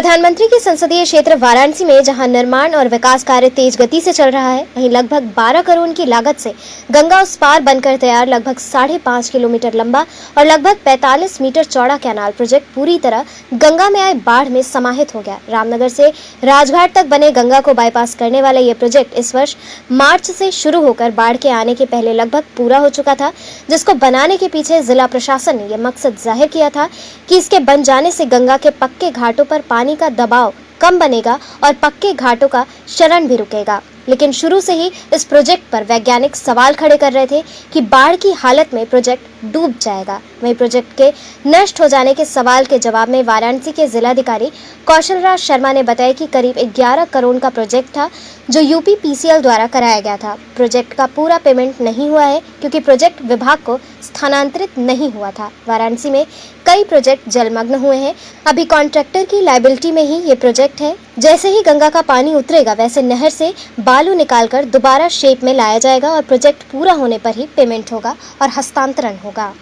प्रधानमंत्री के संसदीय क्षेत्र वाराणसी में जहां निर्माण और विकास कार्य तेज गति से चल रहा है, वहीं लगभग 12 करोड़ की लागत से गंगा उस पार बनकर तैयार लगभग 5.5 किलोमीटर लंबा और लगभग 45 मीटर चौड़ा कैनाल प्रोजेक्ट पूरी तरह गंगा में आए बाढ़ में समाहित हो गया। रामनगर से राजघाट तक बने गंगा को बाईपास करने वाला ये प्रोजेक्ट इस वर्ष मार्च से शुरू होकर बाढ़ के आने के पहले लगभग पूरा हो चुका था, जिसको बनाने के पीछे जिला प्रशासन ने यह मकसद जाहिर किया था कि इसके बन जाने से गंगा के पक्के घाटों पर पानी का दबाव कम बनेगा और पक्के घाटों का क्षरण भी रुकेगा। लेकिन शुरू से ही इस प्रोजेक्ट पर वैज्ञानिक सवाल खड़े कर रहे थे कि बाढ़ की हालत में प्रोजेक्ट डूब जाएगा। वहीं प्रोजेक्ट के नष्ट हो जाने के सवाल के जवाब में वाराणसी के जिलाधिकारी कौशल राज शर्मा ने बताया कि करीब 11 करोड़ का प्रोजेक्ट था जो यूपीपीसीएल द्वारा कराया गया था। प्रोजेक्ट का पूरा पेमेंट नहीं हुआ है क्योंकि प्रोजेक्ट विभाग को स्थानांतरित नहीं हुआ था। वाराणसी में कई प्रोजेक्ट जलमग्न हुए हैं। अभी कॉन्ट्रैक्टर की लायबिलिटी में ही ये प्रोजेक्ट है। जैसे ही गंगा का पानी उतरेगा वैसे नहर से बालू निकालकर दोबारा शेप में लाया जाएगा और प्रोजेक्ट पूरा होने पर ही पेमेंट होगा और हस्तांतरण होगा।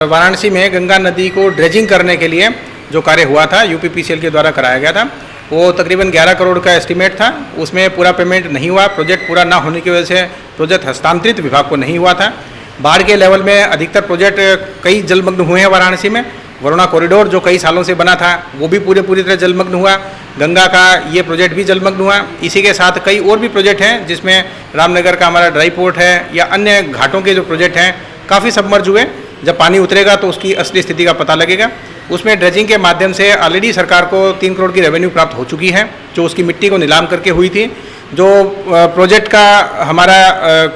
वाराणसी में गंगा नदी को ड्रेजिंग करने के लिए जो कार्य हुआ था यूपीपीसीएल के द्वारा कराया गया था, वो तकरीबन 11 करोड़ का एस्टीमेट था। उसमें पूरा पेमेंट नहीं हुआ। प्रोजेक्ट पूरा ना होने की वजह से प्रोजेक्ट हस्तांतरित विभाग को नहीं हुआ था। बाढ़ के लेवल में अधिकतर प्रोजेक्ट कई जलमग्न हुए हैं वाराणसी में। वरुणा कॉरिडोर जो कई सालों से बना था वो भी पूरी तरह जलमग्न हुआ। गंगा का ये प्रोजेक्ट भी जलमग्न हुआ। इसी के साथ कई और भी प्रोजेक्ट हैं जिसमें रामनगर का हमारा ड्राई पोर्ट है या अन्य घाटों के जो प्रोजेक्ट हैं काफ़ी सबमर्ज हुए। जब पानी उतरेगा तो उसकी असली स्थिति का पता लगेगा। उसमें ड्रेजिंग के माध्यम से ऑलरेडी सरकार को 3 करोड़ की रेवेन्यू प्राप्त हो चुकी है, जो उसकी मिट्टी को नीलाम करके हुई थी। जो प्रोजेक्ट का हमारा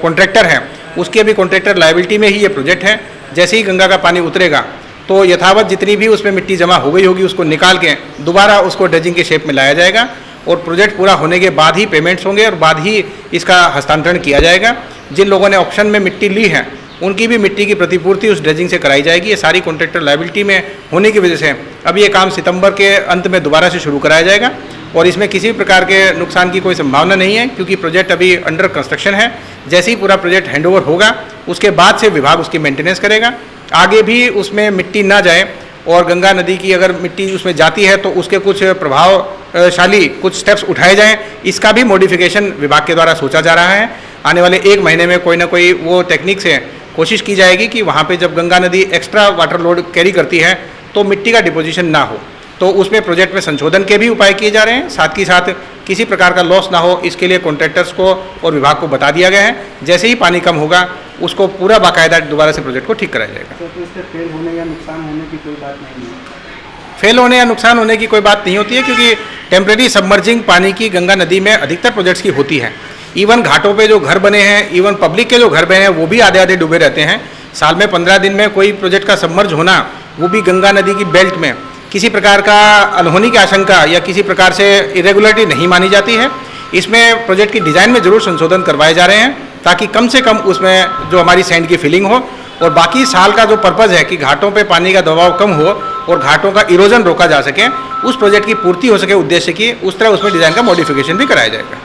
कॉन्ट्रैक्टर है उसकी अभी कॉन्ट्रैक्टर लायबिलिटी में ही ये प्रोजेक्ट है। जैसे ही गंगा का पानी उतरेगा तो यथावत जितनी भी उसमें मिट्टी जमा हो गई होगी उसको निकाल के दोबारा उसको ड्रेजिंग के शेप में लाया जाएगा और प्रोजेक्ट पूरा होने के बाद ही पेमेंट्स होंगे और बाद ही इसका हस्तांतरण किया जाएगा। जिन लोगों ने ऑक्शन में मिट्टी ली है उनकी भी मिट्टी की प्रतिपूर्ति उस ड्रेजिंग से कराई जाएगी। ये सारी कॉन्ट्रैक्टर लायबिलिटी में होने की वजह से अब ये काम सितंबर के अंत में दोबारा से शुरू कराया जाएगा और इसमें किसी भी प्रकार के नुकसान की कोई संभावना नहीं है क्योंकि प्रोजेक्ट अभी अंडर कंस्ट्रक्शन है। जैसे ही पूरा प्रोजेक्ट हैंडओवर होगा उसके बाद से विभाग उसकी मेंटेनेंस करेगा। आगे भी उसमें मिट्टी ना जाए और गंगा नदी की अगर मिट्टी उसमें जाती है तो उसके कुछ प्रभावशाली कुछ स्टेप्स उठाए जाएं, इसका भी मॉडिफिकेशन विभाग के द्वारा सोचा जा रहा है। आने वाले 1 महीने में कोई ना कोई वो टेक्निक से कोशिश की जाएगी कि वहाँ पे जब गंगा नदी एक्स्ट्रा वाटर लोड कैरी करती है तो मिट्टी का डिपोजिशन ना हो। तो उसमें प्रोजेक्ट में संशोधन के भी उपाय किए जा रहे हैं। साथ ही साथ किसी प्रकार का लॉस ना हो इसके लिए कॉन्ट्रैक्टर्स को और विभाग को बता दिया गया है। जैसे ही पानी कम होगा उसको पूरा बाकायदा दोबारा से प्रोजेक्ट को ठीक कराया जाएगा। तो इससे फेल होने या नुकसान होने की कोई बात नहीं है? फेल होने या नुकसान होने की कोई बात नहीं होती है क्योंकि टेम्परेरी सबमर्जिंग पानी की गंगा नदी में अधिकतर प्रोजेक्ट्स की होती है। इवन घाटों पे जो घर बने हैं, इवन पब्लिक के जो घर बने हैं वो भी आधे डूबे रहते हैं। साल में 15 दिन में कोई प्रोजेक्ट का सबमर्ज होना, वो भी गंगा नदी की बेल्ट में, किसी प्रकार का अनहोनी की आशंका या किसी प्रकार से इरेगुलरिटी नहीं मानी जाती है। इसमें प्रोजेक्ट की डिज़ाइन में ज़रूर संशोधन करवाए जा रहे हैं ताकि कम से कम उसमें जो हमारी सैंड की फिलिंग हो और बाकी साल का जो पर्पज़ है कि घाटों पे पानी का दबाव कम हो और घाटों का इरोजन रोका जा सके, उस प्रोजेक्ट की पूर्ति हो सके उद्देश्य की, उस तरह उसमें डिज़ाइन का मॉडिफिकेशन भी कराया जाएगा।